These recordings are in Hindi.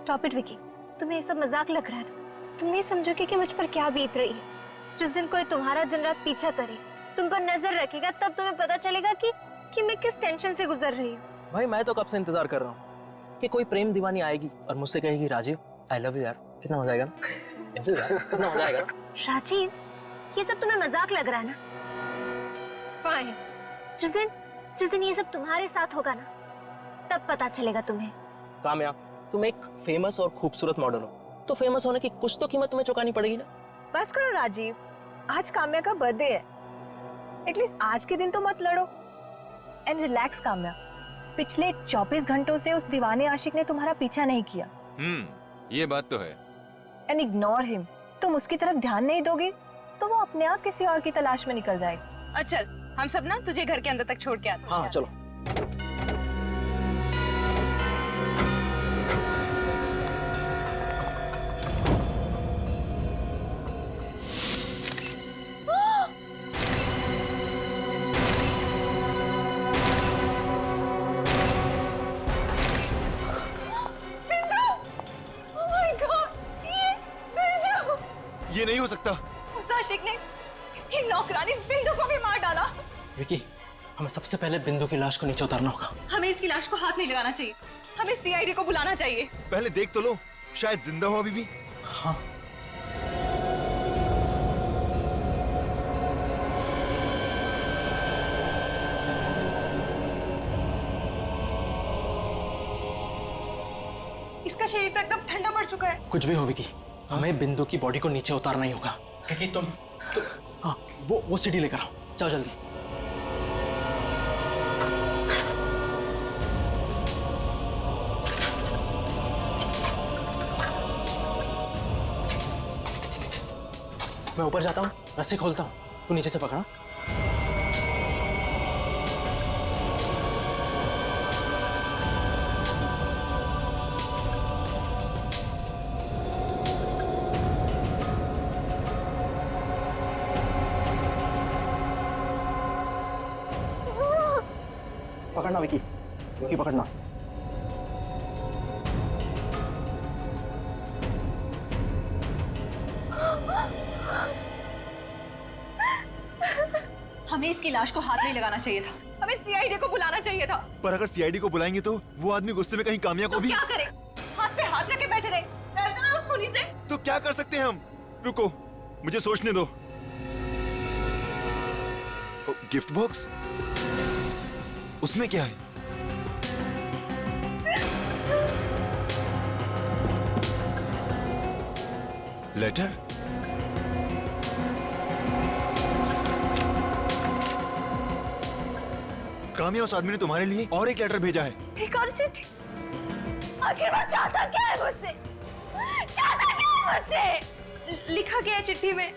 स्टॉप इट विकी, तुम्हें ये सब मजाक लग रहा है ना? तुम नहीं समझोगे कि मुझ पर क्या बीत रही है। जिस दिन कोई तुम्हारा दिन रात पीछा करे, तुम पर नजर रखेगा, तब तुम्हें पता चलेगा कि मैं किस टेंशन से गुजर रही हूँ। भाई मैं तो कब से इंतजार कर रहा हूँ कि कोई प्रेम दीवानी आएगी और मुझसे कहेगी राजीव आई लव यू यार। कितना मजा आएगा ना? कितना मजा आएगा। राजीव, ये सब तुम्हें मजाक लग रहा है ना? फाइन, जिस दिन ये सब तुम्हारे साथ होगा ना, तब पता चलेगा तुम्हें। काम्या, तुम एक फेमस और खूबसूरत मॉडल हो, तो फेमस होने की कुछ तो कीमत तुम्हें चुकानी पड़ेगी ना। बस करो राजीव, आज काम्या का बर्थडे है, एटलीस्ट आज के दिन तो मत लड़ो। एंड रिलैक्स काम्या, पिछले 24 घंटों से उस दीवाने आशिक ने तुम्हारा पीछा नहीं किया। ये बात तो है। And ignore him. तुम उसकी तरफ ध्यान नहीं दोगे तो वो अपने आप किसी और की तलाश में निकल जाएगी। और चल, हम सब ना तुझे घर के अंदर तक छोड़ के आते हैं। हाँ चलो। ये नहीं हो सकता। उस आशिक ने इसकी नौकरानी बिंदु को भी मार डाला। विकी, हमें सबसे पहले बिंदु की लाश को नीचे उतारना होगा। हमें इसकी लाश को हाथ नहीं लगाना चाहिए, हमें सीआईडी को बुलाना चाहिए। पहले देख तो लो, शायद जिंदा हो अभी भी। हाँ। इसका शरीर तो एकदम ठंडा पड़ चुका है। कुछ भी हो विकी, हमें बिंदु की बॉडी को नीचे उतारना ही होगा। विकी तुम हाँ, वो सीढ़ी लेकर आओ, जाओ जल्दी। मैं ऊपर जाता हूँ, रस्सी खोलता हूँ, तू नीचे से पकड़ा। पकड़ना विकी, विकी पकड़ना। हमें इसकी लाश को हाथ नहीं लगाना चाहिए था, हमें सीआईडी को बुलाना चाहिए था। पर अगर सीआईडी को बुलाएंगे तो वो आदमी गुस्से में कहीं कामया को तो भी। क्या करें? हाथ पे हाथ रखे बैठे रहे, डर जाना उस खूनी से। तो क्या कर सकते हैं हम? रुको, मुझे सोचने दो। गिफ्ट बॉक्स, उसमें क्या है? लेटर? काम्या, उस आदमी ने तुम्हारे लिए और एक लेटर भेजा है। एक और चिट्ठी? आखिर वो चाहता क्या है मुझसे? चाहता क्या है मुझसे? लिखा गया है चिट्ठी में,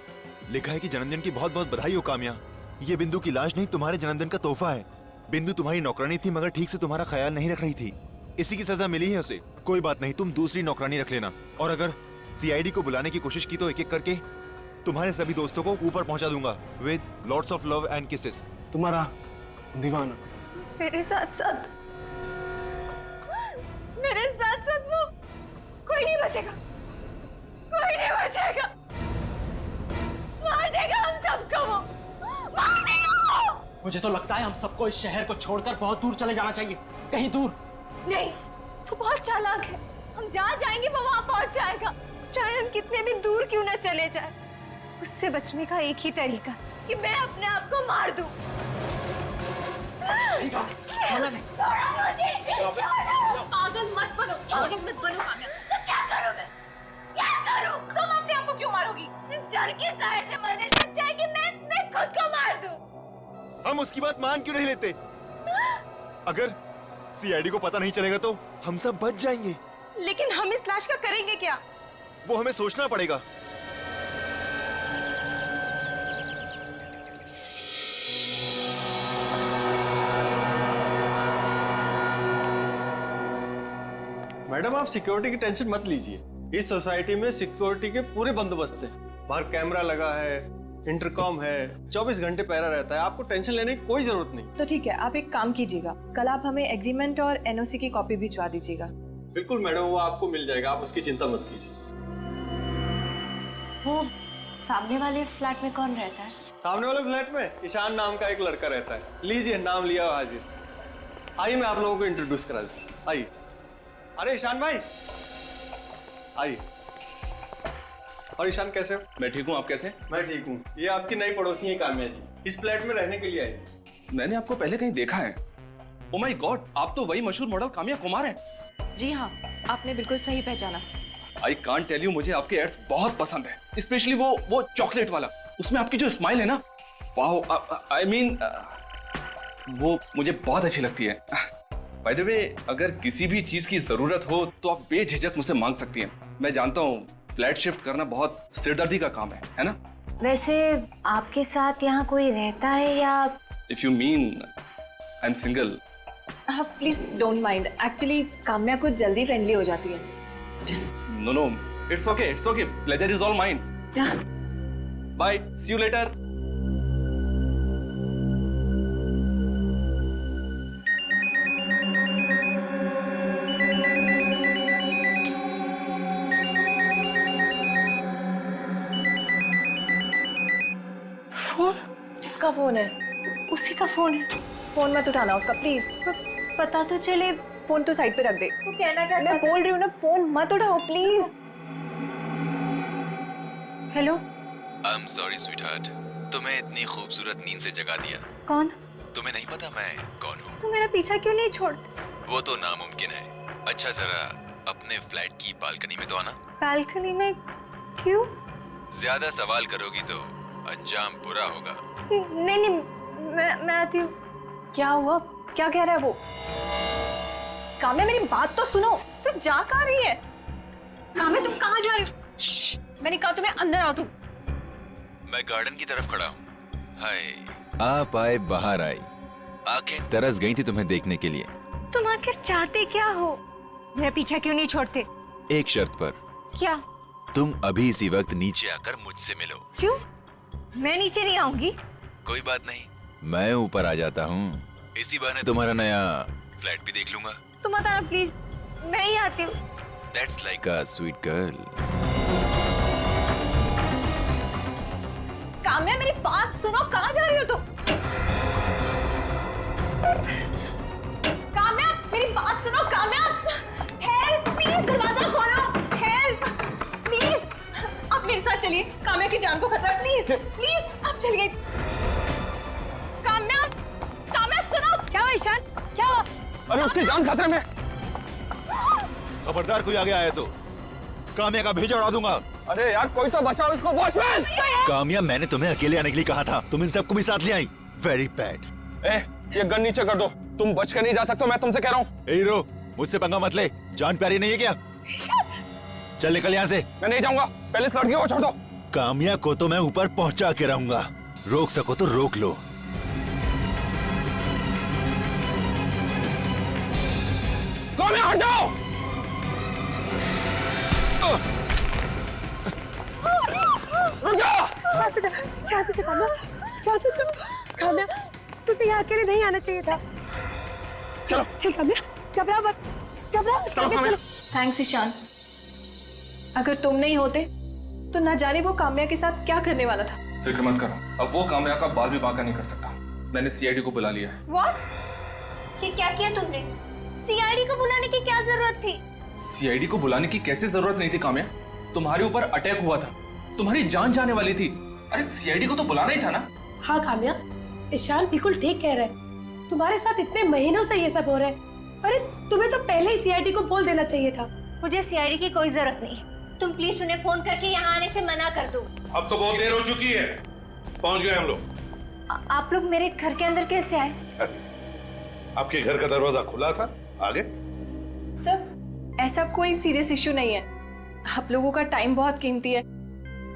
लिखा है कि जन्मदिन की बहुत बहुत बधाई हो काम्या। ये बिंदु की लाश नहीं, तुम्हारे जन्मदिन का तोहफा है। बिंदु तुम्हारी नौकरानी थी, मगर ठीक से तुम्हारा ख्याल नहीं रख रही थी, इसी की सजा मिली है उसे। कोई बात नहीं, तुम दूसरी नौकरानी रख लेना। और अगर सीआईडी को बुलाने की कोशिश की तो एक एक करके तुम्हारे सभी दोस्तों को ऊपर पहुंचा दूंगा with lots of love and kisses. तुम्हारा दीवाना मेरे साथ साथ वो कोई नहीं बचेगा, कोई नहीं बचेगा। मार देगा हम सबको, वो मार देगा वो। मुझे तो लगता है हम सबको इस शहर को छोड़कर बहुत दूर चले जाना चाहिए, कहीं दूर। नहीं, वो बहुत चालाक है। हम जहाँ जाएंगे वो वहाँ पहुँच जाएगा, चाहे हम कितने भी दूर क्यों न चले जाए। उससे बचने का एक ही तरीका कि मैं अपने आप को मार दूं। छोड़ो मुझे, छोड़ो। पागल मत बनो, पागल मत बनो काम्या। तो क्या करूं मैं? क्या करूं? तुम अपने आप को क्यों मारोगी? इस डर के साए से मरने से अच्छा है कि मैं खुद को मार दूं। हम उसकी बात मान क्यों नहीं लेते? अगर सीआईडी को पता नहीं चलेगा तो हम सब बच जाएंगे। लेकिन हम इस लाश का करेंगे क्या? वो हमें सोचना पड़ेगा। मैडम, आप सिक्योरिटी की टेंशन मत लीजिए। इस सोसाइटी में सिक्योरिटी के पूरे बंदोबस्त है। बाहर कैमरा लगा है, इंटरकॉम है, 24 घंटे पहरा रहता है। आपको टेंशन लेने की कोई जरूरत नहीं। तो ठीक है, आप एक काम कीजिएगा, कल आप हमें एग्रीमेंट और एनओसी की कॉपी भिजवा दीजिएगा। बिल्कुल मैडम, वो आपको मिल जाएगा, आप उसकी चिंता मत कीजिए। वो सामने वाले फ्लैट में कौन रहता है? सामने वाले फ्लैट में ईशान नाम का एक लड़का रहता है। लीजिए, नाम लिया हाजिर। आइए मैं आप लोगों को इंट्रोड्यूस करा दूं। आइए। अरे ईशान भाई आइए। और ईशान कैसे हो? मैं ठीक हूँ, आप कैसे? मैं ठीक हूँ। ये आपकी नई पड़ोसी है काम्या जी, इस फ्लैट में रहने के लिए आई। मैंने आपको पहले कहीं देखा है। ओ माय गॉड, आप तो वही मशहूर मॉडल काम्या कुमार हैं। जी हाँ, आपने बिल्कुल सही पहचाना। आई कांट टेल यू, मुझे आपके एड्स बहुत पसंद है, स्पेशली वो चॉकलेट वाला। उसमें आपकी जो स्माइल है ना, वाह, आई मीन वो मुझे बहुत अच्छी लगती है। बाय द वे, अगर किसी भी चीज की जरूरत हो तो आप बेझिझक मुझसे मांग सकती हैं। मैं जानता हूँ फ्लैट शिफ्ट करना बहुत सिरदर्दी का काम है ना? वैसे आपके साथ यहाँ कोई रहता है या? If you mean I am single. Please don't mind, actually Kamya कुछ जल्दी फ्रेंडली हो जाती है। No, it's okay, pleasure is all mine. Bye, see you later. Phone? किसका फोन है? उसी का फोन है। फोन मत उठाना उसका प्लीज। पता तो चले। फोन तो साइड पे रख दे। वो कहना क्या मैं चाहता? बोल रही हूँ ना, फोन मत उठाओ please. Hello? I am sorry sweetheart, तुम्हें इतनी खूबसूरत नींद से जगा दिया। कौन? तुम्हें नहीं पता मैं कौन हूँ? तुम मेरा पीछा क्यों नहीं छोड़ते? वो तो नामुमकिन है। अच्छा जरा अपने फ्लैट की बालकनी में तो आना। बालकनी में? क्यों? ज्यादा सवाल करोगी तो अंजाम बुरा होगा। नहीं, मैं आती हूँ। क्या हुआ? क्या कह रहा है वो? काम्या मेरी बात तो सुनो। तू जा कहाँ रही है? काम्या तुम कहाँ जा रही हो? मैंने कहा तुम्हें अंदर आओ तुम। मैं गार्डन की तरफ खड़ा हूँ। हाय, आप आए बाहर आई, आंखें तरस गई थी तुम्हें देखने के लिए। तुम आखिर चाहते क्या हो? मेरा पीछा क्यों नहीं छोड़ते? एक शर्त पर। क्या? तुम अभी इसी वक्त नीचे आकर मुझसे मिलो। क्यों? मैं नीचे नहीं आऊंगी। कोई बात नहीं, मैं ऊपर आ जाता हूँ। इसी बहाने तुम्हारा नया फ्लैट भी देख लूंगा। तुम मत आना प्लीज, मैं ही आती हूँ। That's like a sweet girl. Kamya मेरी बात सुनो, कहाँ जा रही हो तुम? काम्या मेरी बात सुनो। काम्या हेल्प प्लीज, दरवाजा खोलो। हेल्प प्लीज, आप मेरे साथ चलिए। काम्या की जान को खतरा, प्लीज प्लीज आप चलिए। काम्या, काम्या सुनो। क्या हुआ ईशान? क्या हुआ? अरे उसकी जान खतरे में। खबरदार कोई आगे आया तो काम्या का भेजा उड़ा दूंगा। अरे यार कोई तो बचाओ इसको, वॉचमैन। काम्या, मैंने तुम्हें अकेले आने के लिए कहा था, तुम इन सबको भी साथ ले आई। Very bad. ये गन नीचे कर दो, तुम बच के नहीं जा सकते, मैं तुमसे कह रहा हूँ। हीरो, मुझसे पंगा मत ले, जान प्यारी नहीं है क्या? चल निकल यहाँ से। मैं नहीं जाऊंगा, पहले इस लड़की को छोड़ दो। काम्या को तो मैं ऊपर पहुंचा के रहूंगा, रोक सको तो रोक लो। काम्या हट जाओ। रुक जाओ। शांति से काम्या, शांति से। काम्या तुझे यहाँ अकेले नहीं आना चाहिए था। चलो चल काम्या, घबरा मत, घबरा मत। काम्या चलो। थैंक्स ईशान, अगर तुम नहीं होते तो ना जाने वो काम्या के साथ क्या करने वाला था। फिक्र मत करो, अब वो काम्या का बाल भी बांका नहीं कर सकता। मैंने सीआईडी को बुला लिया है। What? ये क्या किया तुमने? सीआईडी को बुलाने की क्या जरूरत थी? सीआईडी को बुलाने की कैसे जरूरत नहीं थी काम्या? तुम्हारे ऊपर अटैक हुआ था, तुम्हारी जान जाने वाली थी। अरे सीआईडी को तो बुलाना ही था ना। हाँ काम्या, ईशान बिल्कुल ठीक कह रहा है। तुम्हारे साथ इतने महीनों से ये सब हो रहा है। अरे तुम्हें तो पहले ही सीआईडी को बोल देना चाहिए था। मुझे सीआईडी की कोई जरूरत नहीं। तुम प्लीज उन्हें फोन करके यहाँ आने से मना कर दो। अब तो बहुत देर हो चुकी है, पहुंच गए हम लोग। आप लोग मेरे घर के अंदर कैसे आए? आपके घर का दरवाजा खुला था, आगे। सर, ऐसा कोई सीरियस इश्यू नहीं है। आप लोगों का टाइम बहुत कीमती है।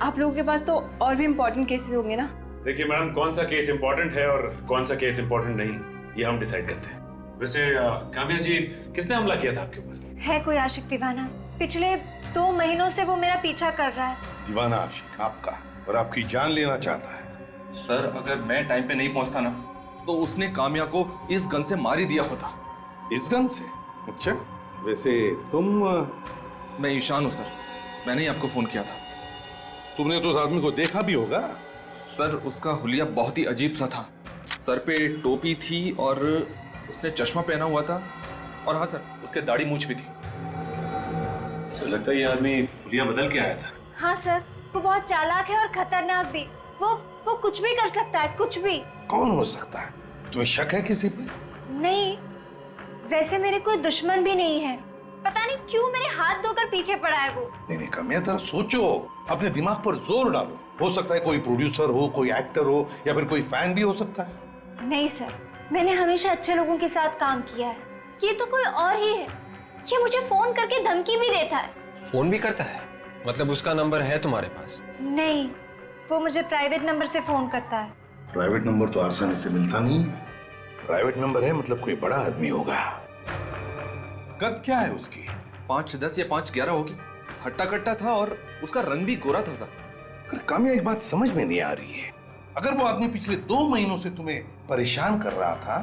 आप लोगों के पास तो और भी इम्पोर्टेंट केसेस होंगे ना। देखिए मैडम, कौन सा केस इम्पोर्टेंट है और कौन सा केस इम्पोर्टेंट नहीं, ये हम डिसाइड करते हैं। वैसे काम्या जी, किसने हमला किया था आपके ऊपर? है कोई आशिक दीवाना, पिछले 2 महीनों से वो मेरा पीछा कर रहा है। दीवाना आशिक आपका, और आपकी जान लेना चाहता है। सर, अगर मैं टाइम पे नहीं पहुंचता ना तो उसने काम्या को इस गन से मार ही दिया होता। इस गन से? अच्छा, वैसे तुम मैं ईशान हूँ सर, मैंने ही आपको फोन किया था। तुमने तो उस आदमी को देखा भी होगा। सर उसका हुलिया बहुत ही अजीब सा था, सर पे टोपी थी और उसने चश्मा पहना हुआ था, और हाँ सर उसके दाढ़ी मूंछ भी थी। सर लगता है ये आदमी हुलिया बदल के आया था। हाँ सर, वो बहुत चालाक है और खतरनाक भी। वो कुछ भी कर सकता है, कुछ भी। कौन हो सकता है? तुम्हें शक है किसी पर? नहीं, वैसे मेरे कोई दुश्मन भी नहीं है। पता नहीं क्यों मेरे हाथ धोकर पीछे पड़ा है वो। नहीं काम्या, जरा सोचो, अपने दिमाग पर जोर डालो। हो सकता है कोई प्रोड्यूसर हो, कोई एक्टर हो, या फिर कोई फैन भी हो सकता है। नहीं सर, मैंने हमेशा अच्छे लोगों के साथ काम किया है। ये तो कोई और ही है। ये मुझे फोन करके धमकी भी देता है। फोन भी करता है? मतलब उसका नंबर है तुम्हारे पास? नहीं, वो मुझे प्राइवेट नंबर से फोन करता है। प्राइवेट नंबर तो आसानी से मिलता नहीं है। प्राइवेट नंबर है मतलब कोई बड़ा आदमी होगा। कद क्या है उसकी? 5'10" या 5'11" होगी। हट्टा कट्टा था और उसका रंग भी गोरा था सर। अगर काम्या, एक बात समझ में नहीं आ रही है। अगर वो आदमी पिछले 2 महीनों से तुम्हें परेशान कर रहा था,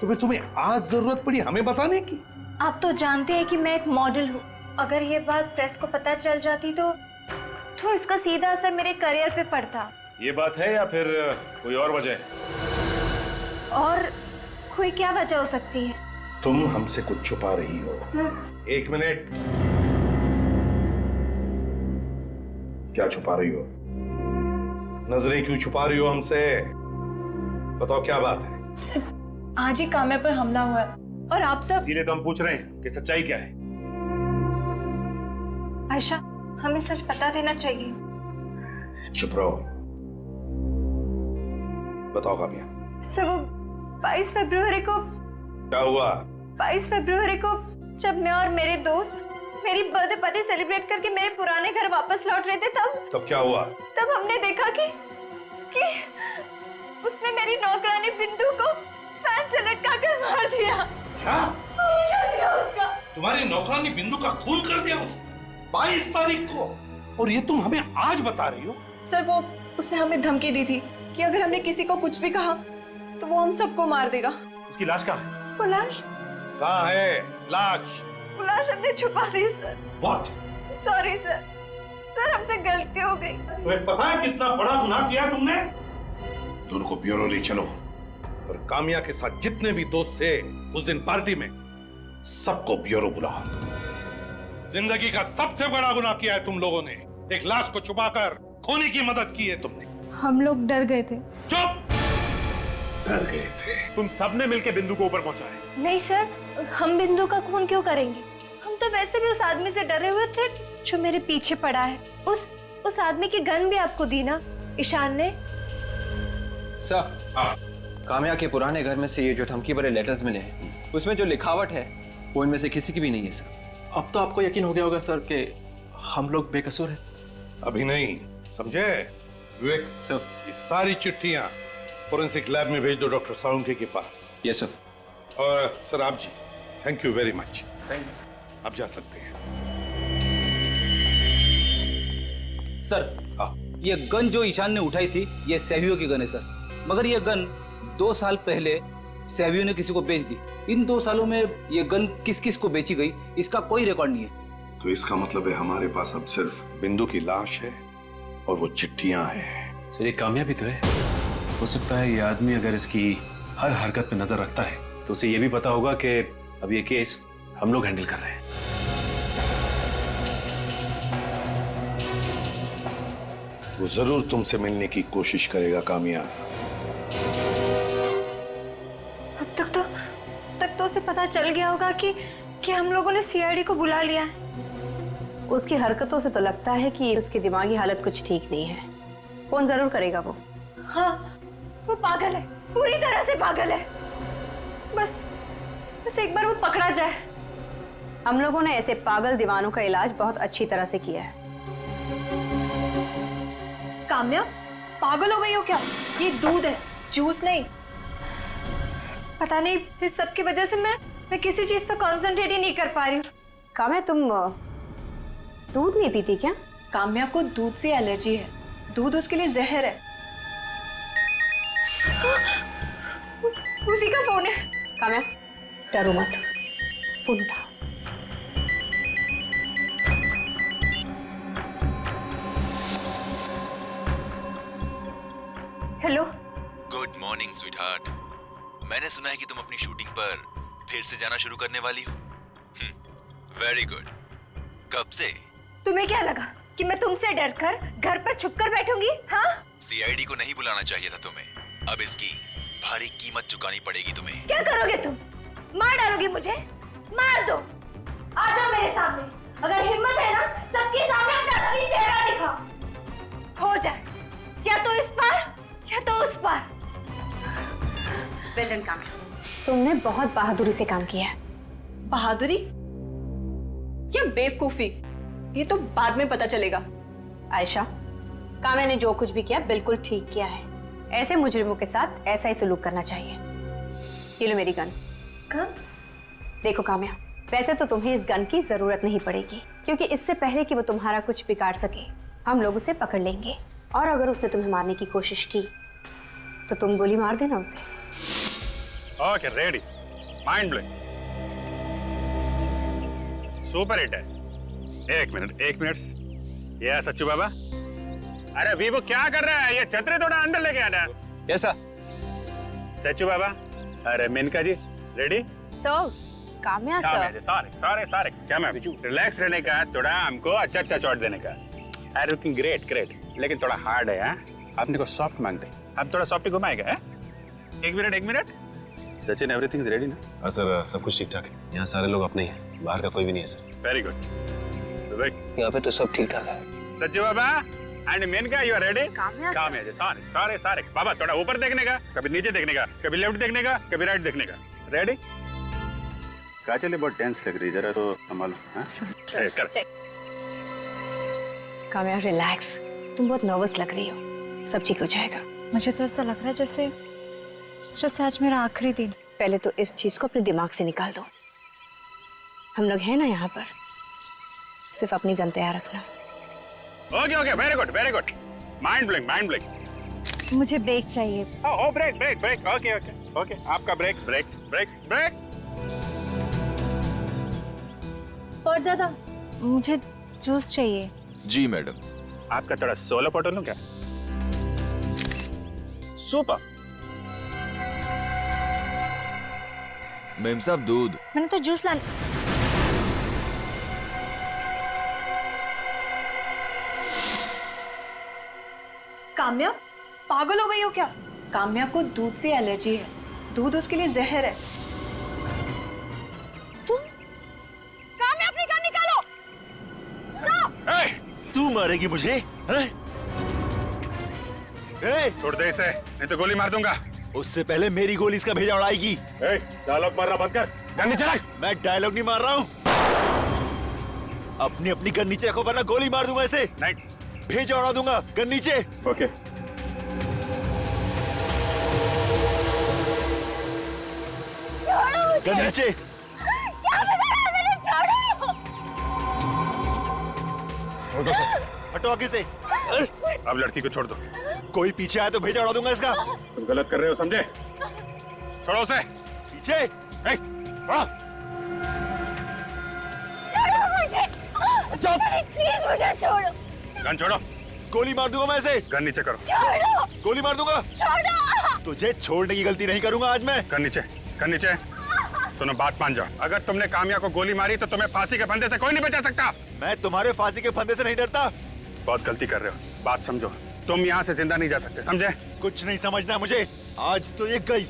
तो फिर तुम्हें आज जरूरत पड़ी हमें बताने की? आप तो जानते हैं कि मैं एक मॉडल हूँ। अगर ये बात प्रेस को पता चल जाती तो इसका सीधा असर मेरे करियर पे पड़ता। ये बात है या फिर कोई और वजह है? और कोई क्या वजह हो सकती है? तुम हमसे कुछ छुपा रही हो। Sir, 1 minute. क्या छुपा रही हो? नजरें क्यों छुपा रही हो हमसे? बताओ क्या बात है? सर आज ही काम्या पर हमला हुआ है और आप सब। इसीलिए तो हम पूछ रहे हैं कि सच्चाई क्या है। आयशा, हमें सच बता देना चाहिए। चुप रहो। बताओ काम्या। सर, वो 22 फरवरी को। क्या हुआ? 22 फरवरी को जब मैं और मेरे दोस्त मेरी बर्थडे पार्टी सेलिब्रेट करके मेरे पुराने घर वापस लौट रहे थे, तब क्या हुआ? तब हमने देखा कि उसने मेरी नौकरानी बिंदु को फैन से लटकाकर मार दिया। क्या? मार दिया उसका। तुम्हारी नौकरानी बिंदु का खून कर दिया उसने 22 तारीख को, और ये तुम हमें आज बता रही हो? सर वो उसने हमें धमकी दी थी कि अगर हमने किसी को कुछ भी कहा तो वो हम सबको मार देगा। उसकी लाश कहाँ है? वो लाश? कहाँ है लाश? वो लाश हमने छुपा दी sir. What? Sorry sir, sir हमसे गलती हो गई। तुम्हें पता है कितना बड़ा गुनाह किया तुमने? दोनों को ब्यूरो ले चलो, और काम्या के साथ जितने भी दोस्त थे उस दिन पार्टी में, सबको ब्यूरो बुलाओ। जिंदगी का सबसे बड़ा गुनाह किया है तुम लोगों ने। एक लाश को छुपाकर खोने की मदद की है तुमने। हम लोग डर गए थे। चुप! डर गए थे? तुम सबने मिलकर बिंदु को ऊपर पहुंचाया। नहीं सर, हम बिंदु का खून क्यों करेंगे? हम तो वैसे भी उस आदमी से डरे हुए थे जो मेरे पीछे पड़ा है। उस आदमी की गन भी आपको दी ना ईशान ने? सर, काम्या के पुराने घर में से ये जो धमकी भरे लेटर्स मिले हैं, उसमें जो लिखावट है वो इनमें से किसी की भी नहीं है सर। अब तो आपको यकीन हो गया होगा सर कि हम लोग बेकसूर हैं। अभी नहीं, समझे विवेक? ये सारी चिट्ठियां फोरेंसिक लैब में भेज दो डॉक्टर सालुंके के पास। Yes sir. और सर आप जी, thank you very much. Thank you. आप जा सकते हैं। सर, ये गन जो ईशान ने उठाई थी, ये सहवियों की गन है सर। मगर ये गन 2 साल पहले सहवियों ने किसी को बेच दी। इन 2 सालों में ये गन किस किस को बेची गई, इसका कोई रिकॉर्ड नहीं है। तो इसका मतलब है हमारे पास अब सिर्फ बिंदु की लाश है और वो चिट्ठियां हैं। सर ये कामयाबी तो है। हो सकता है ये आदमी अगर इसकी हर हरकत पे नजर रखता है तो उसे ये भी पता होगा कि अब ये केस हम लोग हैंडल कर रहे हैं। वो जरूर तुमसे मिलने की कोशिश करेगा काम्या। अब तक तो उसे पता चल गया होगा कि हम लोगों ने सीआईडी को बुला लिया है। उसकी हरकतों से तो लगता है कि उसकी दिमागी हालत कुछ ठीक नहीं है। फोन जरूर करेगा वो। हाँ, वो पागल है, पूरी तरह से पागल है। बस एक बार वो पकड़ा जाए। हम लोगों ने ऐसे पागल दीवानों का इलाज बहुत अच्छी तरह से किया है। काम्या, पागल हो गई हो क्या? ये दूध है, जूस नहीं। पता नहीं इस सब की वजह से मैं किसी चीज पे कंसंट्रेट ही नहीं कर पा रही हूँ। काम्या, तुम दूध नहीं पीती क्या? काम्या को दूध से एलर्जी है। दूध उसके लिए जहर है। उसी का फोन है। काम्या, डरो मत, फोन उठाओ। हेलो। Good morning sweetheart. मैंने सुना है कि तुम अपनी शूटिंग पर फिर से जाना शुरू करने वाली हो। Very good. कब से? तुम्हें क्या लगा कि मैं तुमसे डरकर घर पर छुपकर बैठूंगी? हाँ? सीआईडी को नहीं बुलाना चाहिए था तुम्हें। अब इसकी भारी कीमत चुकानी पड़ेगी तुम्हें। क्या करोगे तुम? मार डालोगे मुझे? मार दो। आ जाओ मेरे सामने। अगर हिम्मत है ना, सबके सामने अपना असली चेहरा दिखाओ। हो जाए या तो इस पार या तो उस पार। वेल डन काम्या, तुमने बहुत बहादुरी से काम किया है। बहादुरी या बेवकूफी, ये तो बाद में पता चलेगा। आयशा, काम्या ने जो कुछ भी किया बिल्कुल ठीक किया है। ऐसे मुजरिमों के साथ ऐसा ही सलूक करना चाहिए। ये लो मेरी गन। कब? देखो काम्या, वैसे तो तुम्हें इस गन की जरूरत नहीं पड़ेगी, क्योंकि इससे पहले कि वो तुम्हारा कुछ बिगाड़ सके हम लोग उसे पकड़ लेंगे, और अगर उसने तुम्हें मारने की कोशिश की तो तुम गोली मार देना उसे। Okay, ready. Mind blowing, super hit है। एक मिनट। ये सच्चू बाबा, अरे वीवो क्या कर रहा है? ये छतरी थोड़ा अंदर लेके आना। ऐसा सच्चू बाबा, अरे मेनका जी, रेडी? काम्या सर, सारे क्या मैं रिलैक्स रहने का, थोड़ा हमको अच्छा शॉट देने का। अरे लुकिंग ग्रेट, लेकिन थोड़ा हार्ड है। आपने को सॉफ्ट मांगते, अब थोड़ा सॉफ्ट घुमाएगा। एक minute. Sachin, everything is ready ना? हाँ सर, सब कुछ ठीक ठाक है। यहाँ सारे लोग अपने ही हैं, बाहर का कोई भी नहीं है सर। Very good. यहाँ पे तो सब ठीक ठाक है। सच्चू बाबा and Menka, you are ready? Kamya ji, सारे बाबा, थोड़ा ऊपर देखने का, कभी नीचे देखने का, कभी लेफ्ट देखने का, कभी राइट देखने का। रेडी? काजल बहुत टेंस लग रही है, जरा तो संभालो। काम्या रिलैक्स, तुम बहुत नर्वस लग रही हो, सब ठीक हो जाएगा। मुझे तो ऐसा लग रहा है जैसे आज मेरा आखिरी दिन। पहले तो इस चीज को अपने दिमाग से निकाल दो। हम लोग हैं ना यहाँ पर, सिर्फ अपनी गन तैयार रखना। Okay, very good. Mind blowing. मुझे ब्रेक चाहिए। ओ ब्रेक। ओके, आपका ब्रेक। और दादा, मुझे जूस चाहिए। जी मैडम। आपका थोड़ा सोलो पॉट लूं क्या? सुपर। मेम साहब, दूध। मैंने तो जूस लाना। काम्या, पागल हो गई हो क्या? काम्या को दूध से एलर्जी है, दूध उसके लिए जहर है। काम्या, अपनी गन निकालो। तू मारेगी मुझे? छोड़ दे इसे, नहीं तो गोली मार दूंगा। उससे पहले मेरी गोली इसका भेजा उड़ाएगी। डायलॉग मारना बंद कर, गन नीचे रख। मैं डायलॉग नहीं मार रहा हूँ। अपनी गन नीचे रखो वरना गोली मार दूंगा इसे। नहीं, भेजा उड़ा दूंगा। गन नीचे। ओके। गन नीचे। छोड़ दो सर। हटो आगे से। अब लड़की को छोड़ दो। कोई पीछे आया तो भेजा उड़ा दूंगा इसका। तुम गलत कर रहे हो, समझे? छोड़ो उसे। पीछे। प्लीज मुझे छोड़ो। गन छोड़ो। गोली मार दूंगा मैं इसे। गन नीचे करो। छोड़ो। गोली मार दूंगा। छोड़ो। तुझे छोड़ने की गलती नहीं करूंगा आज मैं। गन नीचे। सुनो, बात मान जाओ। अगर तुमने काम्या को गोली मारी तो तुम्हें फांसी के फंदे से कोई नहीं बचा सकता। मैं तुम्हारे फांसी के फंदे से नहीं डरता। बहुत गलती कर रहे हो, बात समझो। तुम यहाँ से जिंदा नहीं जा सकते, समझे? कुछ नहीं समझना मुझे, आज तो ये गई।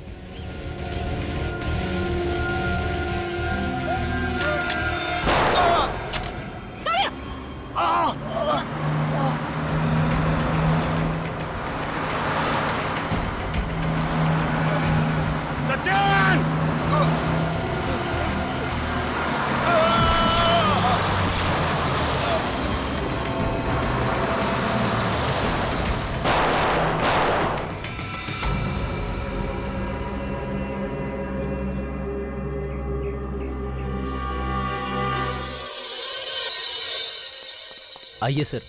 सचिन! आइए सर।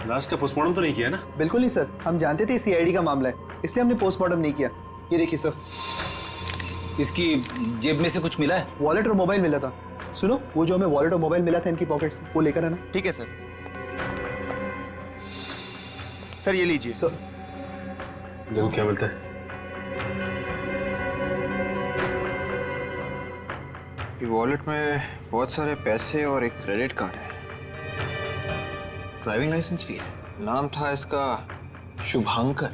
लाश का पोस्टमार्टम तो नहीं किया ना? बिल्कुल नहीं सर, हम जानते थे सीआईडी का मामला है, इसलिए हमने पोस्टमार्टम नहीं किया। ये देखिए सर। इसकी जेब में से कुछ मिला है? वॉलेट और मोबाइल मिला था। सुनो, वो जो हमें वॉलेट और मोबाइल मिला था इनकी पॉकेट से, वो लेकर आना। ठीक है सर। सर ये लीजिए। सर देखो क्या मिलता है। वॉलेट में बहुत सारे पैसे और एक क्रेडिट कार्ड है। ड्राइविंग लाइसेंस भी है। नाम था इसका शुभांकर।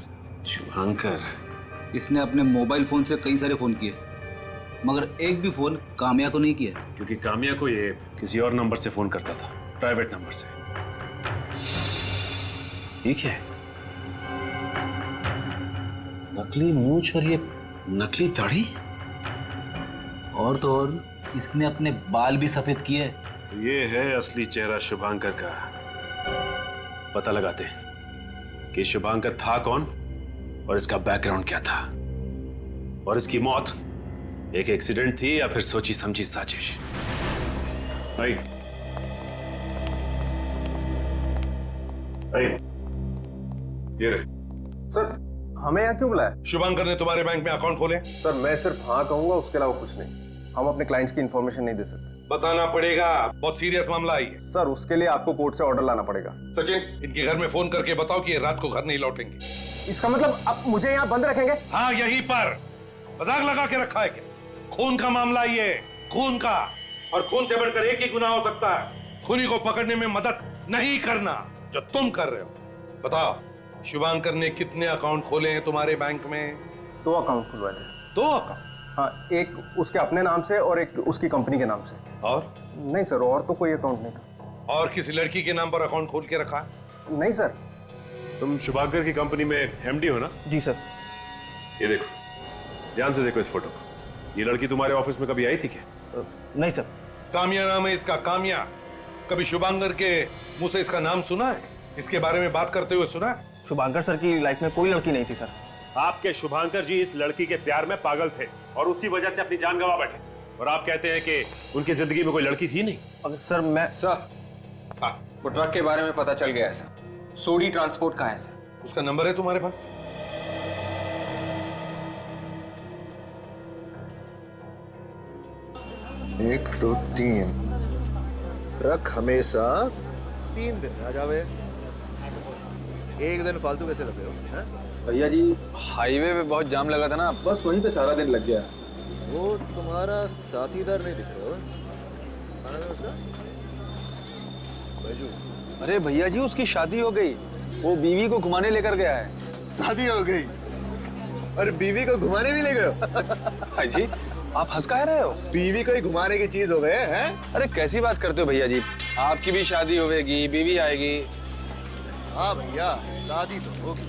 शुभांकर? इसने अपने मोबाइल फोन से कई सारे फोन किए, मगर एक भी फोन काम्या को नहीं किया। क्योंकि काम्या को ये किसी और नंबर से फोन करता था, प्राइवेट नंबर से। ठीक है, नकली मूंछ और ये नकली दाढ़ी, और तो और इसने अपने बाल भी सफेद किए। तो ये है असली चेहरा शुभांकर का। पता लगाते हैं कि शुभांकर था कौन और इसका बैकग्राउंड क्या था, और इसकी मौत एक एक्सीडेंट थी या फिर सोची समझी साजिश। भाई ये रहे। सर, हमें यहाँ क्यों बुलाया? शुभांकर ने तुम्हारे बैंक में अकाउंट खोले? सर, मैं सिर्फ हाँ कहूंगा, उसके अलावा कुछ नहीं। हम अपने क्लाइंट्स की इंफॉर्मेशन नहीं दे सकते। बताना पड़ेगा, बहुत सीरियस मामला है। सर, उसके लिए आपको कोर्ट से ऑर्डर लाना पड़ेगा। सचिन, इनके घर में फोन करके बताओ कि ये रात को घर नहीं लौटेंगे। इसका मतलब अब मुझे यहाँ बंद रखेंगे? हाँ, यहीं पर। मजाक लगा के रखा है क्या? खून का मामला ये, खून का, और खून से बढ़कर एक ही गुनाह हो सकता है, खूनी को पकड़ने में मदद नहीं करना, जो तुम कर रहे हो। बताओ, शुभांकर ने कितने अकाउंट खोले हैं तुम्हारे बैंक में? 2 अकाउंट खुलवाए थे। 2 अकाउंट? हाँ, एक उसके अपने नाम से और एक उसकी कंपनी के नाम से। और? नहीं सर, और तो कोई अकाउंट नहीं था। और किसी लड़की के नाम पर अकाउंट खोल के रखा है? नहीं सर। तुम शुभांकर की कंपनी में एमडी हो ना? जी सर। ये देखो, ध्यान से देखो इस फोटो को। ये लड़की तुम्हारे ऑफिस में कभी आई थी क्या? नहीं सर। काम्या नाम है इसका, काम्या। कभी शुभांकर के मुंह से इसका नाम सुना है? इसके बारे में बात करते हुए सुना है? शुभांकर सर की लाइफ में कोई लड़की नहीं थी सर। आपके शुभांकर जी इस लड़की के प्यार में पागल थे और उसी वजह से अपनी जान गंवा बैठे, और आप कहते हैं कि उनकी जिंदगी में कोई लड़की थी नहीं। अगर सर मैं वो ट्रक के बारे में पता चल गया है सर। सोडी ट्रांसपोर्ट का है सर। उसका नंबर है तुम्हारे पास? एक, 2, 3 ट्रक हमेशा 3 दिन में आ जावे। एक दिन फालतू कैसे लगे हो? भैया जी, हाईवे पे बहुत जाम लगा था ना, बस वहीं पे सारा दिन लग गया। वो तुम्हारा साथीदार नहीं दिख रहा हो? खाना में उसका बैजू। अरे भैया जी, उसकी शादी हो गई, वो बीवी को घुमाने लेकर गया है। शादी हो गई और बीवी को घुमाने भी ले गए हो? भाई जी, आप हंस कह रहे हो? बीवी को ही घुमाने की चीज हो गए हैं? अरे कैसी बात करते हो भैया जी, आपकी भी शादी होगी, बीवी आएगी। हाँ भैया, शादी तो होगी,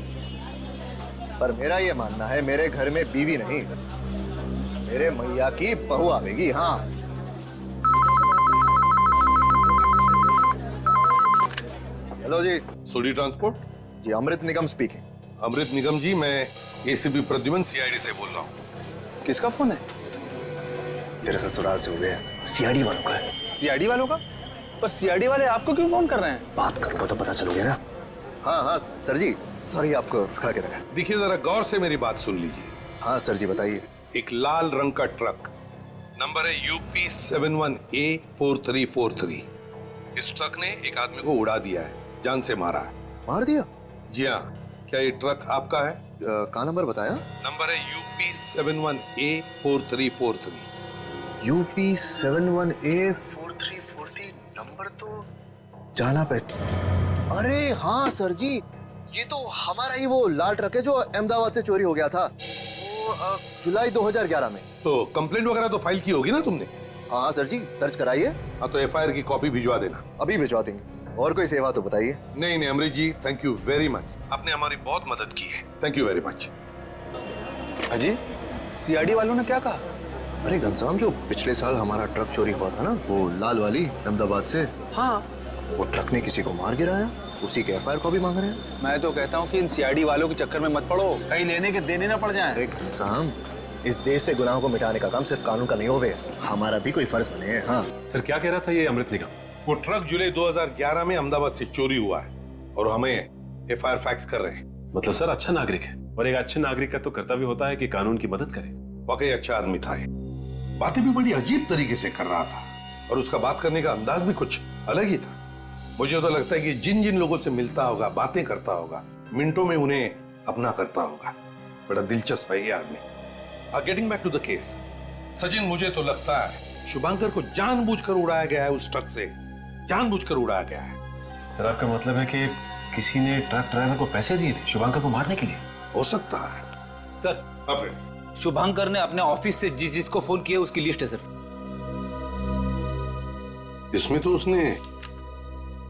पर मेरा ये मानना है मेरे घर में बीवी नहीं, मेरे मैया की बहू आवेगी। हाँ, हेलो जी। सोडी ट्रांसपोर्ट जी, अमृत निगम स्पीकिंग। अमृत निगम जी, मैं एसीपी प्रद्युमन सीआईडी से बोल रहा हूँ। किसका फोन है? तेरे ससुराल से हुए हैं, सीआईडी वालों का है। सीआईडी वालों का? पर सीआईडी वाले आपको क्यों फोन कर रहे हैं? बात करूंगा तो पता चलोगे ना। हाँ हाँ सर जी, सॉरी आपको रुका के रखा। देखिए, जरा गौर से मेरी बात सुन लीजिए। हाँ सर जी, बताइए। एक लाल रंग का ट्रक, नंबर है UP 71A4343। इस ट्रक ने एक आदमी को उड़ा दिया है, जान से मारा है। मार दिया? जी हाँ। क्या ये ट्रक आपका है? कहाँ नंबर बताया? नंबर है UP 71A4343। UP 71A4343 number तो जाना पे। अरे हाँ सर जी, ये तो हमारा ही वो लाल ट्रक है जो अहमदाबाद से चोरी हो गया था, वो जुलाई 2011 में। तो कंप्लेंट वगैरह तो फाइल की होगी ना तुमने? हाँ सर जी, दर्ज कराइए। हाँ, तो FIR की कॉपी भिजवा देना। अभी भिजवा देंगे। और कोई सेवा तो बताइए। नहीं अमृत जी, थैंक यू वेरी मच, आपने हमारी बहुत मदद की है। Thank you very much. अजी, सीआईडी वालों ने क्या कहा? अरे घनश्याम, जो पिछले साल हमारा ट्रक चोरी हुआ था ना, वो लाल वाली अहमदाबाद से। हाँ, वो ट्रक ने किसी को मार गिराया, उसी के FIR कॉपी मांग रहे हैं। मैं तो कहता हूँ कि इन सीआईडी वालों के चक्कर में मत पड़ो, कहीं लेने के देने ना पड़ जाए। अरे घनश्याम, इस देश से गुनाहों को मिटाने का काम सिर्फ कानून का नहीं होवे, हमारा भी कोई फर्ज बने। हाँ सर, क्या कह रहा था ये अमृत निगम? वो ट्रक जुलाई 2011 में अहमदाबाद से चोरी हुआ है और हमें FIR फैक्स कर रहे हैं। मतलब सर, अच्छा नागरिक है, और एक अच्छे नागरिक का तो कर्तव्य होता है कि कानून की मदद करे। वाकई अच्छा आदमी था ये, बातें भी बड़ी अजीब तरीके से कर रहा था और उसका बात करने का अंदाज भी कुछ अलग ही था। मुझे तो लगता है कि जिन जिन लोगों से मिलता होगा, बातें करता होगा, मिनटों में उन्हें अपना करता होगा। बड़ा दिलचस्प है ये आदमी। Getting back to the case, Sachin, मुझे तो लगता है शुभांकर को जानबूझकर उड़ाया गया है, उस ट्रक से जानबूझकर उड़ाया गया है। सर आपका मतलब है कि किसी ने ट्रक ड्राइवर को पैसे दिए थे शुभांकर को मारने के लिए? हो सकता है सर। शुभांकर ने अपने ऑफिस से जिसको फोन किया उसकी लिस्ट है सर। इसमें तो उसने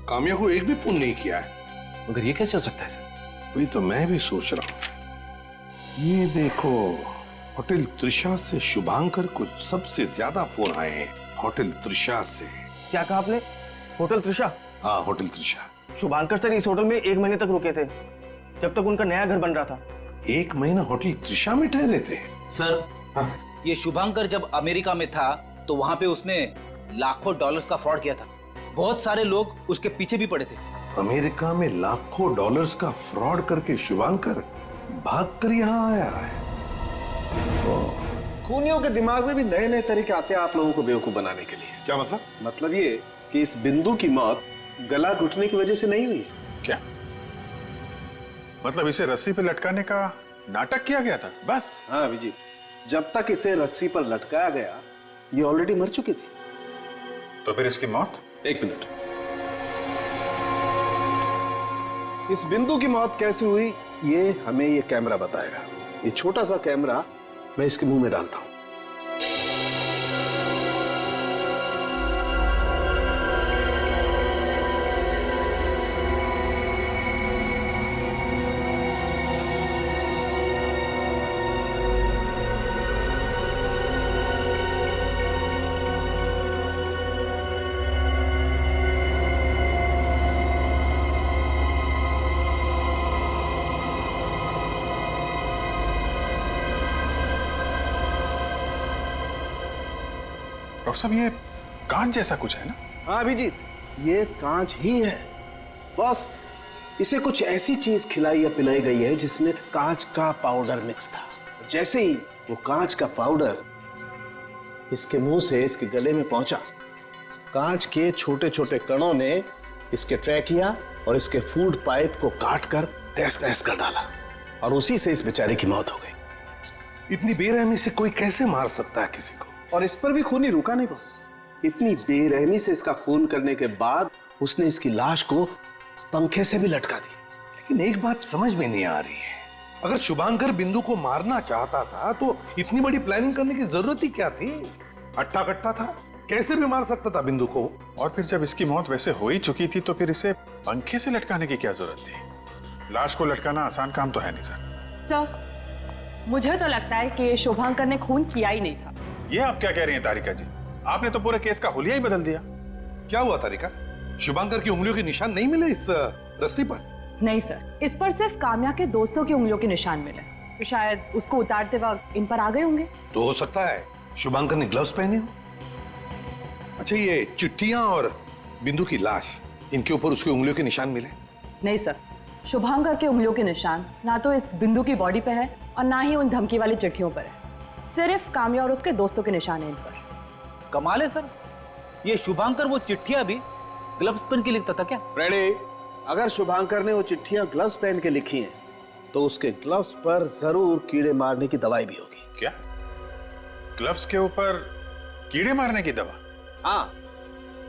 काम्या को एक भी फोन नहीं किया है। मगर ये कैसे हो सकता है सर? वही तो मैं भी सोच रहा हूं। ये देखो, होटल त्रिशा से शुभांकर को सबसे ज्यादा फोन आए हैं। होटल त्रिशा से। क्या कहा आपने? होटल त्रिशा? हाँ, होटल त्रिशा। शुभांकर सर इस होटल में 1 महीने तक रुके थे, जब तक उनका नया घर बन रहा था। 1 महीना होटल त्रिशा में ठहरे थे? सर, ये शुभांकर जब अमेरिका में था तो वहां पे उसने लाखों डॉलर्स का फ्रॉड किया था। बहुत सारे लोग उसके पीछे भी पड़े थे। अमेरिका में लाखों डॉलर्स का फ्रॉड करके शुभांकर भागकर यहाँ आया है। खूनियों के दिमाग में भी नए नए तरीके आते हैं आप लोगों को बेवकूफ बनाने के लिए। क्या मतलब? मतलब ये कि इस बिंदु की मौत गला घुटने की वजह से नहीं हुई। क्या मतलब इसे रस्सी पे लटकाने का नाटक किया गया था बस? हाँ अभिजीत, जब तक इसे रस्सी पर लटकाया गया ये ऑलरेडी मर चुकी थी। तो फिर इसकी मौत? 1 मिनट, इस बिंदु की मौत कैसे हुई ये हमें ये कैमरा बताएगा। ये छोटा सा कैमरा मैं इसके मुंह में डालता हूं। डॉक्टर साहब ये कांच जैसा कुछ है ना? हाँ अभिजीत, ये कांच ही है। बस इसे कुछ ऐसी चीज खिलाई या पिलाई गई है जिसमें कांच का पाउडर मिक्स था। जैसे ही वो कांच का पाउडर इसके मुंह से इसके गले में पहुंचा, कांच के छोटे छोटे कणों ने इसके ट्रैक किया और इसके फूड पाइप को काट कर तहस नहस कर डाला और उसी से इस बेचारे की मौत हो गई। इतनी बेरहमी से कोई कैसे मार सकता है किसी को? और इस पर भी खूनी रुका नहीं बॉस। इतनी बेरहमी से इसका खून करने के बाद उसने इसकी लाश को पंखे से भी लटका दी। लेकिन एक बात समझ में नहीं आ रही है, अगर शुभांकर बिंदु को मारना चाहता था तो इतनी बड़ी प्लानिंग करने की जरूरत ही क्या थी? अट्टा कट्टा था, कैसे भी मार सकता था बिंदु को। और फिर जब इसकी मौत वैसे हो ही चुकी थी तो फिर इसे पंखे से लटकाने की क्या जरूरत थी? लाश को लटकाना आसान काम तो है नहीं सर। मुझे तो लगता है कि शुभांकर ने खून किया ही नहीं था। ये आप क्या कह रही हैं तारिका जी? आपने तो पूरे केस का हुलिया ही बदल दिया। क्या हुआ तारिका? शुभांकर की उंगलियों के निशान नहीं मिले इस रस्सी पर? नहीं सर, इस पर सिर्फ काम्या के दोस्तों की उंगलियों के निशान मिले, तो शायद उसको उतारते वक्त इन पर आ गए होंगे। तो हो सकता है शुभांकर ने ग्लव्स पहने हो। अच्छा, ये चिट्ठियां और बिंदु की लाश, इनके ऊपर उसकी उंगलियों के निशान मिले? नहीं सर, शुभांकर के उंगलियों के निशान ना तो इस बिंदु की बॉडी पे है और ना ही उन धमकी वाली चिट्ठियों पर है। सिर्फ काम्या और उसके दोस्तों के निशान हैं इन पर। कमाल है सर, ये शुभांकर वो चिट्ठियां भी ग्लव्स पहन के लिखता था क्या? रेडी, अगर शुभांकर ने वो चिट्ठियां ग्लव्स पहन के लिखी हैं तो उसके ग्लव्स पर जरूर कीड़े मारने की दवाई भी होगी। क्या ग्लव्स के ऊपर कीड़े मारने की दवा? हाँ,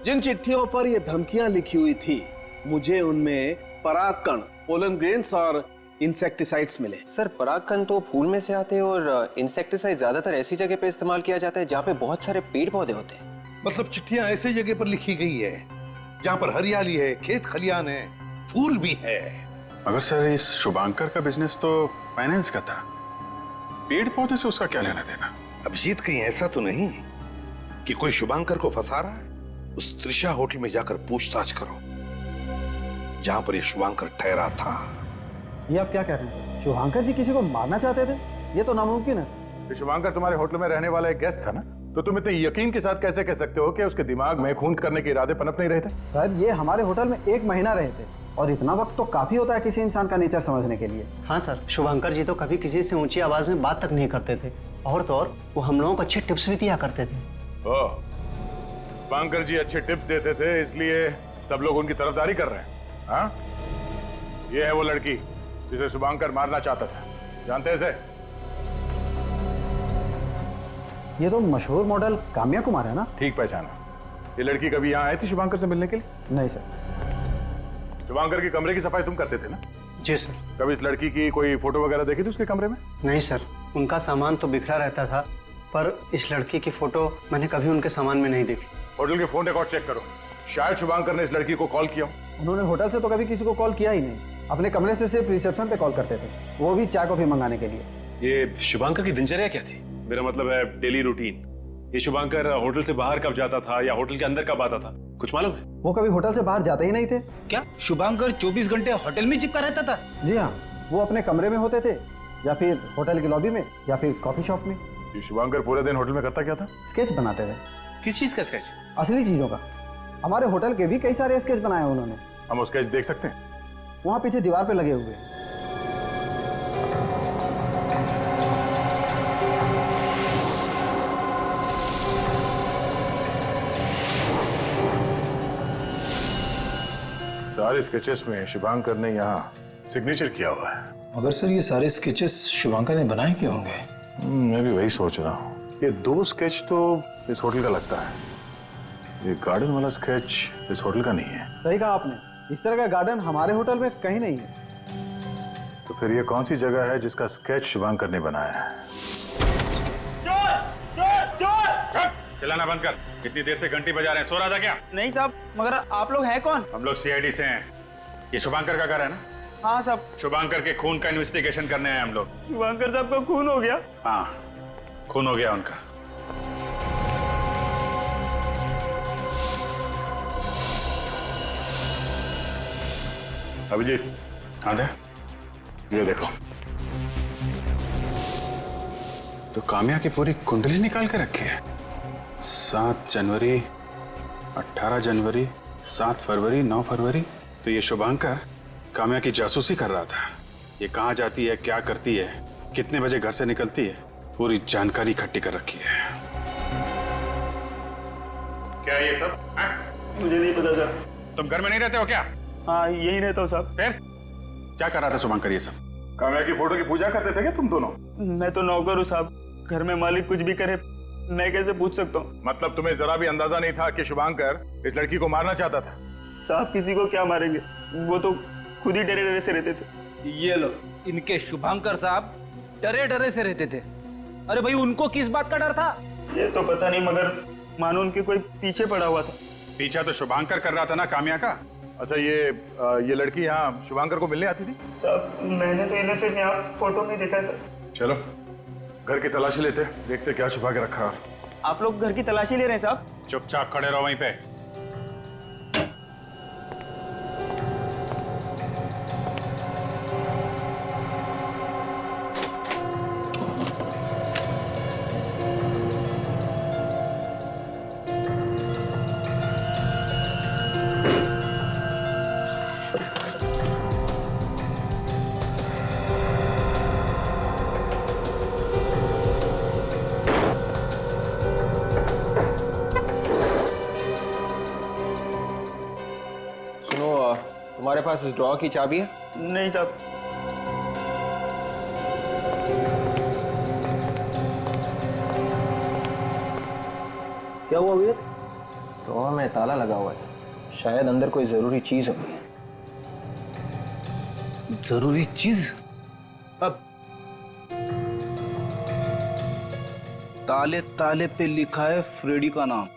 जिन चिट्ठियों पर ये धमकियां लिखी हुई थी मुझे उनमें परागकण, पोलन ग्रेन्स और इंसेक्टिसाइड्स मिले। सर परागकण तो फूल में से आते हैं और इंसेक्टिसाइड ज्यादातर ऐसी जगह पे इस्तेमाल किया जाता है जहाँ पे बहुत सारे पेड़ पौधे होते हैं। मतलब चिट्ठियां ऐसी जगह पर लिखी गई है जहाँ पर हरियाली है, खेत खलियान है, फूल भी है। मगर सर इस शुभांकर का बिजनेस तो फाइनेंस का था, पेड़ पौधे से उसका क्या लेना देना? अभिजीत, कहीं ऐसा तो नहीं कि कोई शुभांकर को फंसा रहा है? उस त्रिशा होटल में जाकर पूछताछ करो जहां पर ये शुभांकर ठहरा था। ये आप क्या कह रहे हैं सर? शुभांकर जी किसी को मारना चाहते थे? ये तो नामुमकिन है सर। शुभांकर तुम्हारे होटल में रहने वाला एक गेस्ट था ना, तो तुम इतने यकीन के साथ कैसे कह सकते हो कि उसके दिमाग में खून करने के इरादे पनप नहीं रहे थे? सर ये हमारे होटल में 1 महीना रहे थे और इतना वक्त तो काफी होता है किसी इंसान का नेचर समझने के लिए। हाँ सर, शुभांकर जी तो कभी किसी से ऊंची आवाज में बात तक नहीं करते थे और तो और वो हम लोगों को अच्छे टिप्स भी दिया करते थे। ओह, शुभांकर जी अच्छे टिप्स देते थे इसलिए सब लोग उनकी तरफदारी कर रहे हैं। हाँ, ये है वो लड़की जिसे शुभांकर मारना चाहता था, जानते हैं इसे? ये तो मशहूर मॉडल काम्या कुमार है ना? ठीक पहचाना। ये लड़की कभी यहाँ आई थी शुभांकर से मिलने के लिए? नहीं सर। शुभांकर के कमरे की सफाई तुम करते थे ना? जी सर। कभी इस लड़की की कोई फोटो वगैरह देखी थी उसके कमरे में? नहीं सर, उनका सामान तो बिखरा रहता था, पर इस लड़की की फोटो मैंने कभी उनके सामान में नहीं देखी। होटल के फोन रिकॉर्ड चेक करो, शायद शुभांकर ने इस लड़की को कॉल किया। उन्होंने होटल से तो कभी किसी को कॉल किया ही नहीं, अपने कमरे से सिर्फ रिसेप्शन पे कॉल करते थे, वो भी चाय कॉफी मंगाने के लिए। ये शुभांकर की दिनचर्या क्या थी? मेरा मतलब है डेली रूटीन। ये शुभांकर होटल से बाहर कब जाता था या होटल के अंदर कब आता था, कुछ मालूम है? वो कभी होटल से बाहर जाते ही नहीं थे। क्या शुभांकर 24 घंटे होटल में चिपका रहता था? जी हाँ, वो अपने कमरे में होते थे या फिर होटल की लॉबी में या फिर कॉफी शॉप में। ये शुभांकर पूरे दिन होटल में करता क्या था? स्केच बनाते थे। किस चीज का स्केच? असली चीजों का। हमारे होटल के भी कई सारे स्केच बनाए उन्होंने। हम वो स्केच देख सकते हैं? वहाँ पीछे दीवार पे लगे हुए। सारे स्केचेस में शुभांकर ने यहाँ सिग्नेचर किया हुआ है। मगर सर ये सारे स्केचेस शुभांकर ने बनाए क्यों होंगे? मैं भी वही सोच रहा हूँ। ये 2 स्केच तो इस होटल का लगता है, ये गार्डन वाला स्केच इस होटल का नहीं है। सही कहा आपने, इस तरह का गार्डन हमारे होटल में कहीं नहीं है। तो फिर ये कौन सी जगह है जिसका स्केच शुभांकर ने बनाया है? चिल्लाना बंद कर, इतनी देर से घंटी बजा रहे हैं, सो रहा था क्या? नहीं साहब, मगर आप लोग हैं कौन? हम लोग सीआईडी से हैं। ये शुभांकर का घर है ना? हाँ साहब। शुभांकर के खून का इन्वेस्टिगेशन करने आए हम लोग। शुभांकर साहब का खून हो गया? हाँ, खून हो गया उनका। अभिजीत, हाँ दे, ये देखो। तो काम्या की पूरी कुंडली निकाल के रखी है। 7 जनवरी, 18 जनवरी, 7 फरवरी, 9 फरवरी। तो ये शुभांकर काम्या की जासूसी कर रहा था। ये कहाँ जाती है, क्या करती है, कितने बजे घर से निकलती है, पूरी जानकारी इकट्ठी कर रखी है। क्या है ये सब? मुझे नहीं पता सर। तुम घर में नहीं रहते हो क्या? हाँ, यही रहता हूँ साहब। फिर क्या कर रहा था शुभांकर ये सब? काम्या की फोटो की पूजा करते थे क्या तुम दोनों? मैं तो नौकर हूँ साहब, घर में मालिक कुछ भी करे मैं कैसे पूछ सकता हूँ? मतलब तुम्हें जरा भी अंदाजा नहीं था कि शुभांकर इस लड़की को मारना चाहता था? साहब किसी को क्या मारेंगे, वो तो खुद ही डरे डरे से रहते थे। ये लो, इनके शुभांकर साहब डरे डरे से रहते थे। अरे भाई, उनको किस बात का डर था? ये तो पता नहीं, मगर मानो उनके कोई पीछे पड़ा हुआ था। पीछा तो शुभांकर कर रहा था ना काम्या का। अच्छा, ये लड़की यहाँ शुभांकर को मिलने आती थी? साहब मैंने तो इन्हें सिर्फ यहाँ फोटो में देखा था। चलो घर की तलाशी लेते, देखते क्या छुपा के रखा। आप लोग घर की तलाशी ले रहे हैं साहब? चुपचाप खड़े रहो वहीं पे। तुम्हारे पास इस ड्रॉ की चाबी है? नहीं साहब। क्या हुआ भैया? ड्रॉ में ताला लगा हुआ है, शायद अंदर कोई जरूरी चीज होगी। जरूरी चीज? अब ताले ताले पे लिखा है फ्रेडी का नाम।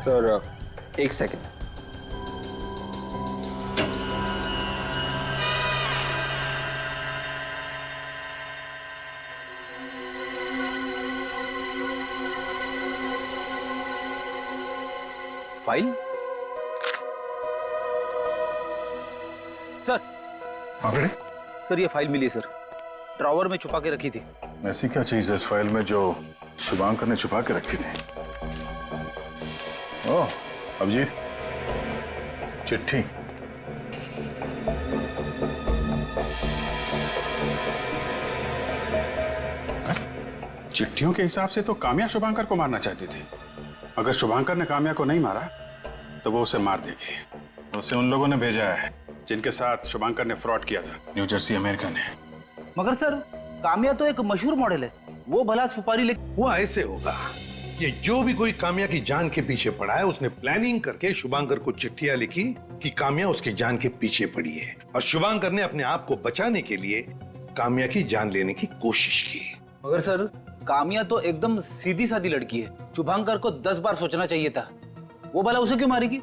सर एक सेकंड। फाइल? सर। सर ये फाइल मिली सर, ड्रॉवर में छुपा के रखी थी। ऐसी क्या चीज है इस फाइल में जो शुभांकर ने छुपा के रखी थी? ओह अभिजीत, चिट्ठी। चिट्ठियों के हिसाब से तो काम्या शुभांकर को मारना चाहती थी, अगर शुभांकर ने काम्या को नहीं मारा तो वो उसे मार देगी। उसे उन लोगों ने भेजा है जिनके साथ शुभांकर ने फ्रॉड किया था, न्यू जर्सी अमेरिका ने। मगर सर, काम्या तो एक मशहूर मॉडल है, वो भला सुपारी ले। वो ऐसे होगा, ये जो भी कोई काम्या की जान के पीछे पड़ा है, उसने प्लानिंग करके शुभांकर को चिट्ठियां लिखी कि काम्या उसकी जान के पीछे पड़ी है, और शुभांकर ने अपने आप को बचाने के लिए काम्या की जान लेने की कोशिश की। मगर सर, काम्या तो एकदम सीधी सादी लड़की है, शुभांकर को 10 बार सोचना चाहिए था। वो भला उसे क्यों मारेगी?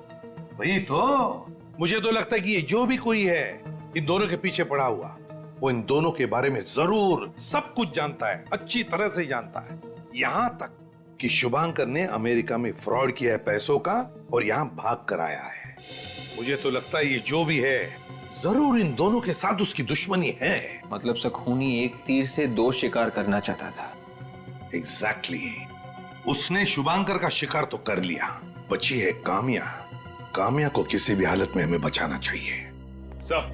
वही तो, मुझे तो लगता है कि ये जो भी कोई है इन दोनों के पीछे पड़ा हुआ, वो इन दोनों के बारे में जरूर सब कुछ जानता है, अच्छी तरह से जानता है। यहां तक कि शुभांकर ने अमेरिका में फ्रॉड किया है पैसों का और यहां भाग कर आया है। मुझे तो लगता है ये जो भी है जरूर इन दोनों के साथ उसकी दुश्मनी है। मतलब खूनी एक तीर से 2 शिकार करना चाहता था। एग्जैक्टली। उसने शुभांकर का शिकार तो कर लिया, बची है काम्या। काम्या को किसी भी हालत में हमें बचाना चाहिए। सर,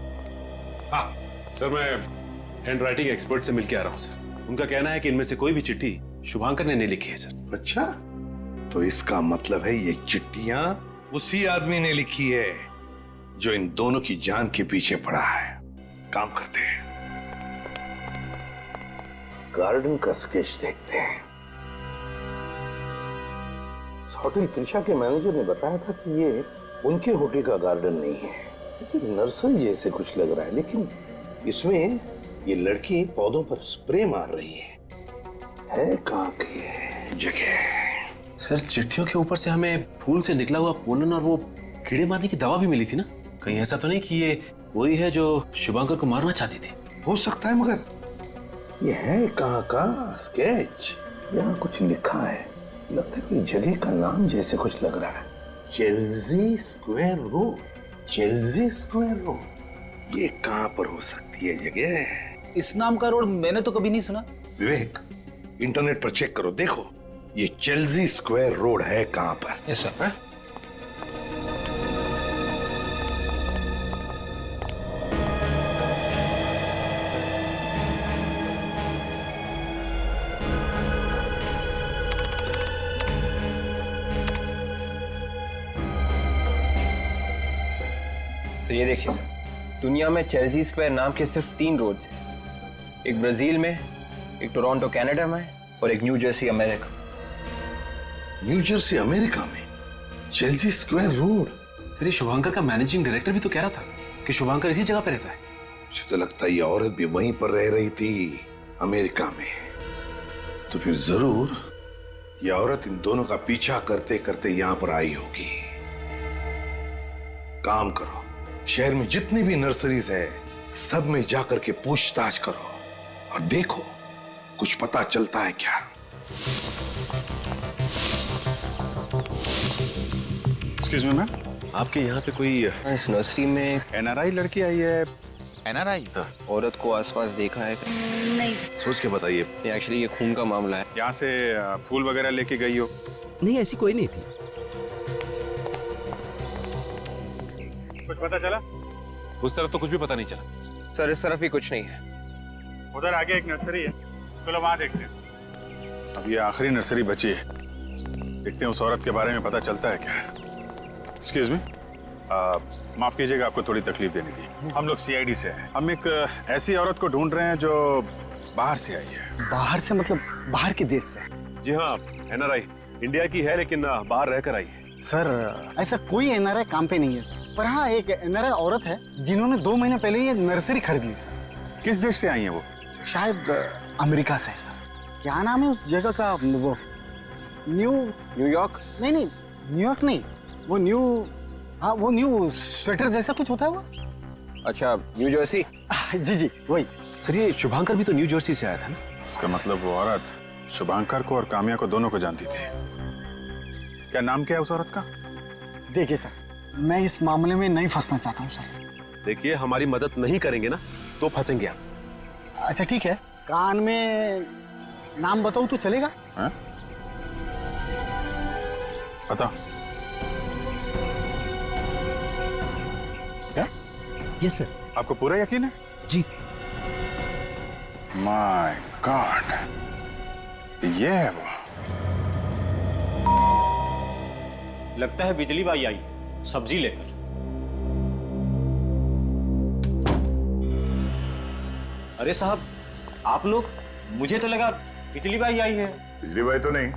हाँ सर, मैं हैंड राइटिंग एक्सपर्ट से मिलके आ रहा हूँ सर। उनका कहना है कि इनमें से कोई भी चिट्ठी शुभांकर ने नहीं लिखी है सर। अच्छा, तो इसका मतलब है ये चिट्ठियां उसी आदमी ने लिखी है जो इन दोनों की जान के पीछे पड़ा है। काम करते हैं, गार्डन का स्केच देखते हैं। होटल त्रिशा के मैनेजर ने बताया था कि ये उनके होटल का गार्डन नहीं है, लेकिन नर्सरी जैसे कुछ लग रहा है। लेकिन इसमें ये लड़की पौधों पर स्प्रे मार रही है कहाँ की जगह? सर, चिट्ठियों के ऊपर से हमें फूल से निकला हुआ पोलन और वो कीड़े मारने की दवा भी मिली थी ना। कहीं ऐसा तो नहीं कि ये वही है जो शुभांकर को मारना चाहती थी? हो सकता है, मगर ये है कहाँ का स्केच? यहाँ कुछ लिखा है, लगता है कोई जगह का नाम जैसे कुछ लग रहा है। Chelsea square road. Chelsea square road, ये कहाँ पर हो सकती है जगह? इस नाम का रोड मैंने तो कभी नहीं सुना। विवेक, इंटरनेट पर चेक करो, देखो ये चेल्सी स्क्वायर रोड है कहाँ पर। Yes sir. तो ये देखिए सर, दुनिया में चेल्सी स्क्वायर नाम के सिर्फ 3 रोड्स हैं। एक ब्राजील में, एक टोरंटो कनाडा में, और एक new Jersey America. New Jersey America में चेल्सी स्क्वायर रोड? सर, ये शुभांकर का मैनेजिंग डायरेक्टर भी तो कह रहा था कि शुभांकर इसी जगह पे रहता है। मुझे तो लगता है ये औरत भी वहीं पर रह रही थी, अमेरिका में। तो फिर जरूर ये औरत इन दोनों का पीछा करते करते यहां पर आई होगी। काम करो, शहर में जितनी भी नर्सरीज है सब में जाकर के पूछताछ करो और देखो कुछ पता चलता है क्या। एक्सक्यूज मी मैम, आपके यहाँ पे कोई इस नर्सरी में एनआरआई लड़की आई है? एनआरआई? औरत को आसपास देखा है? नहीं। सोच के बताइए। एक्चुअली ये खून का मामला है। यहाँ से फूल वगैरह लेके गई हो? नहीं, ऐसी कोई नहीं थी। कुछ पता चला? उस तरफ तो कुछ भी पता नहीं चला सर। इस तरफ भी कुछ नहीं है। उधर आगे एक नर्सरी है, चलो वहां देखते हैं। अब ये आखिरी नर्सरी बची है, देखते हैं उस औरत के बारे में पता चलता है क्या। एक्सक्यूज मी, माफ कीजिएगा, आपको थोड़ी तकलीफ देनी थी। हम लोग सीआईडी से हैं। हम एक ऐसी औरत को ढूंढ रहे हैं जो बाहर से आई है। बाहर से मतलब बाहर के देश से? जी हाँ, एनआरआई इंडिया की है लेकिन बाहर रहकर आई है। सर, ऐसा कोई एनआरआई काम पे नहीं है सर, पर हाँ एक एनआरआई औरत है जिन्होंने 2 महीने पहले ये नर्सरी खरीद ली सर। किस देश से आई है वो? शायद अमेरिका से है सर। क्या नाम है उस जगह का? वो न्यूयॉर्क? नहीं, न्यूयॉर्क नहीं, वो न्यू स्वेटर जैसा कुछ होता है वो। अच्छा, न्यू जर्सी? जी वही। सर, ये शुभांकर भी तो न्यू जर्सी से आया था ना? इसका मतलब वो औरत शुभांकर को और काम्या को दोनों को जानती थी। क्या नाम क्या है उस औरत का? देखिए सर, मैं इस मामले में नहीं फंसना चाहता हूँ सर। देखिए, हमारी मदद नहीं करेंगे ना तो फंसेंगे आप। अच्छा ठीक है, कान में नाम बताऊं तो चलेगा? हाँ? बताओ। क्या? Yes sir. आपको पूरा यकीन है? जी। माय गॉड, ये है वो। लगता है बिजली बाई आई सब्जी लेकर। अरे साहब आप लोग, मुझे तो लगा बिजली बाई आई है। बिजली बाई तो नहीं,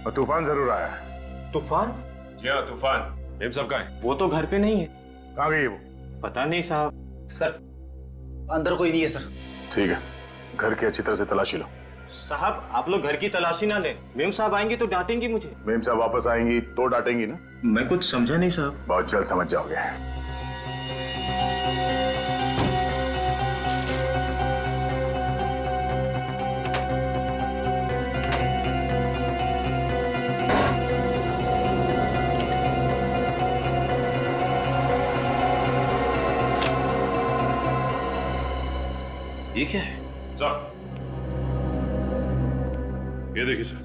और तूफान जरूर आया है। तूफान? जी हाँ तूफान। मेम साहब कहाँ है? वो तो घर पे नहीं है। कहाँ गई है वो? पता नहीं साहब। सर अंदर कोई नहीं है सर। ठीक है, घर की अच्छी तरह से तलाशी लो। साहब आप लोग घर की तलाशी ना ले, मेम साहब आएंगे तो डांटेंगी मुझे। मेम साहब वापस आएंगी तो डांटेंगी ना? मैं कुछ समझा नहीं साहब। बहुत जल्द समझ जाओगे। ये क्या है? सर ये देखिए सर।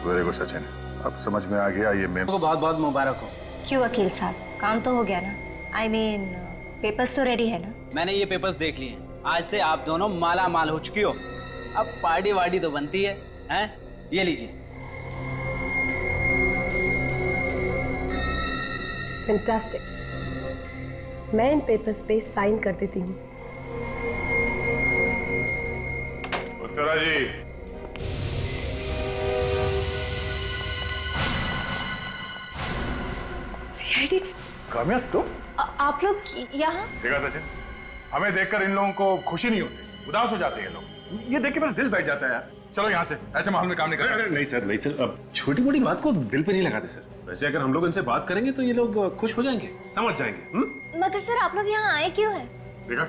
वेरी गुड सचिन, अब समझ में आ गया ये मेम को बहुत बहुत मुबारक हो। क्यों वकील साहब, काम तो हो गया ना? I mean, पेपर्स तो रेडी है ना? मैंने ये पेपर्स देख लिए हैं। आज से आप दोनों माला माल हो चुकी हो। अब पार्टी वार्टी तो बनती है, हैं? ये लीजिए। फैंटास्टिक। मैं इन पेपर्स पे साइन कर देती हूँ। उत्तरा जी, सीआईडी। कामयाब तो? आप लोग यहाँ? देखा सचिन, हमें देखकर इन लोगों को खुशी नहीं होती, उदास हो जाते हैं लोग। ये देख के मेरा दिल बैठ जाता है यार। चलो यहाँ से, ऐसे माहौल में काम नहीं कर सकते। नहीं सर, नहीं सर, अब छोटी मोटी बात को दिल पे नहीं लगाते सर। वैसे अगर हम लोग इनसे बात करेंगे तो ये लोग खुश हो जाएंगे, समझ जाएंगे। मगर सर आप लोग यहाँ आए क्यों हैं? देखा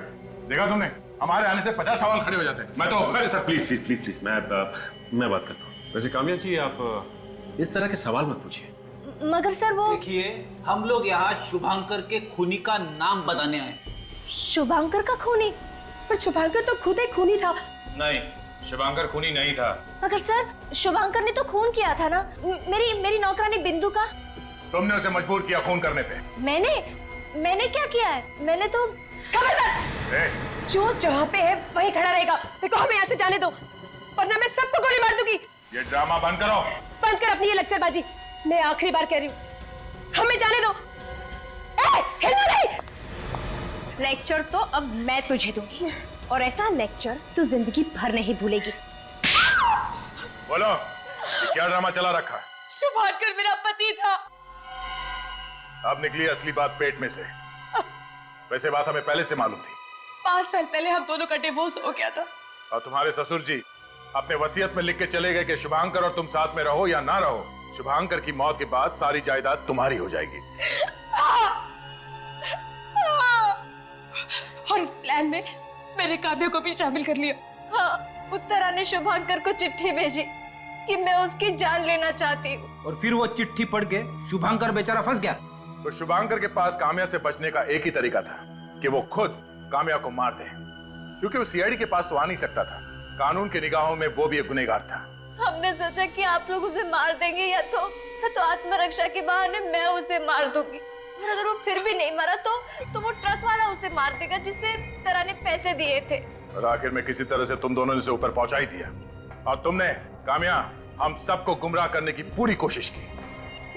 देखा तुमने, हमारे आने से 50 सवाल खड़े हो जाते हैं। मैं तो अरे sir please please please please, मैं बात करता हूँ। वैसे कामया जी आप इस तरह के सवाल मत पूछिए। मगर सर वो देखिए, हम लोग यहाँ शुभांकर के खूनी का नाम बताने आए। शुभांकर का खूनी? पर शुभांकर तो खुद एक खूनी था। नहीं, शुभांकर खूनी नहीं था। मगर सर शुभांकर ने तो खून किया था ना, मेरी नौकरानी बिंदु का। तुमने उसे मजबूर किया खून करने पे। मैंने क्या किया है? मैंने तो खबरदार! जो जहाँ पे है वहीं खड़ा रहेगा। देखो हमें यहाँ से जाने दो, वरना मैं सबको गोली मार दूंगी। ये ड्रामा बंद करो। बंद कर अपनी ये लेक्चरबाजी। मैं आखिरी बार कह रही हूँ, हमें जाने दो। हिलो नहीं। लेक्चर तो अब मैं तुझे दूंगी, और ऐसा लेक्चर तू जिंदगी भर नहीं भूलेगी। बोलो, ये क्या ड्रामा चला रखा है? शुभांकर मेरा पति था। अब निकली असली बात पेट में से। वैसे बात हमें पहले से मालूम थी। 5 साल पहले हम दोनों का डिवोर्स हो गया था। और तुम्हारे ससुर जी अपने वसीयत में लिख के चले गए कि शुभांकर और तुम साथ में रहो या ना रहो, शुभांकर की मौत के बाद सारी जायदाद तुम्हारी हो जाएगी। और इस प्लान में मैंने काव्य को भी शामिल कर लिया। हाँ, उत्तरा ने शुभांकर को चिट्ठी भेजी कि मैं उसकी जान लेना चाहती हूँ। और फिर वो चिट्ठी पढ़ के शुभांकर बेचारा फंस गया। तो शुभांकर के पास काम्या से बचने का एक ही तरीका था कि वो खुद काम्या को मार दे, क्योंकि वो सीआईडी के पास तो आ नहीं सकता था। कानून की निगाहों में वो भी एक गुनहगार था। हमने सोचा कि आप लोग उसे मार देंगे या तो आत्मरक्षा के बहाने मैं उसे मार दूंगी, और अगर वो फिर भी नहीं मरा तो वो ट्रक वाला उसे मार देगा जिसे उत्तरा ने पैसे दिए थे। और आखिर में किसी तरह से तुम दोनों ने उसे ऊपर पहुंचा ही दिया, और तुमने काम्या हम सबको गुमराह करने की पूरी कोशिश की।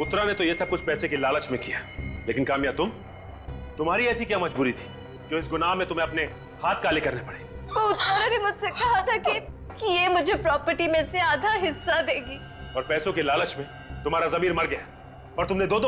उत्तरा ने तो ये सब कुछ पैसे के लालच में किया, लेकिन काम्या तुम्हारी ऐसी क्या मजबूरी थी जो इस गुनाह में तुम्हें अपने हाथ काले करने पड़े? वो उत्तरा ने मुझसे कहा था कि ये मुझे प्रॉपर्टी में से आधा हिस्सा देगी, और पैसों के लालच में तुम्हारा जमीर मर गया और तुमने दो